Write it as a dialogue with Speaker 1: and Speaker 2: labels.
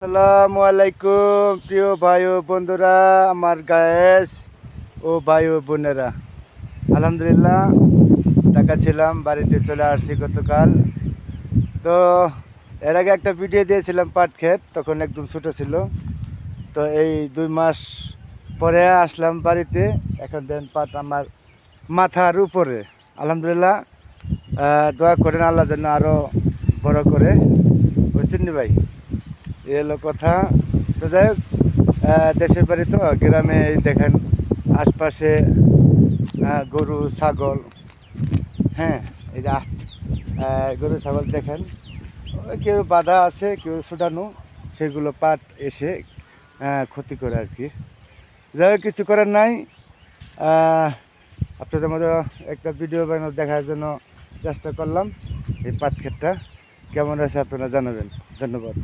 Speaker 1: আসসালামু আলাইকুম প্রিয় ভাই ও বন্ধুরা, আমার গায়েস ও ভাই ও বোনেরা, আলহামদুলিল্লাহ ঢাকা ছিলাম, বাড়িতে চলে আসছি গতকাল। তো এর আগে একটা ভিডিও দিয়েছিলাম পাট ক্ষেত, তখন একদম ছোটো ছিল। তো এই 2 মাস পরে আসলাম বাড়িতে। এখন দেন পাট আমার মাথার উপরে, আলহামদুলিল্লাহ। দোয়া করেন আল্লাহ যেন আরও বড় করে, বুঝছেন নি ভাই? এ হলো কথা। তো যাই হোক, দেশের বাড়ি তো গ্রামে, এই দেখেন আশপাশে গরু ছাগল, হ্যাঁ এই যে গরু ছাগল দেখেন, ওই কেউ বাঁধা আছে, কেউ ছুটানো, সেগুলো পাট এসে ক্ষতি করে আর কি। যাই হোক, কিছু করার নাই। আপনাদের মধ্যে একটা ভিডিও বানানো দেখার জন্য চেষ্টা করলাম। এই পাট ক্ষেতটা কেমন আছে আপনারা জানাবেন। ধন্যবাদ।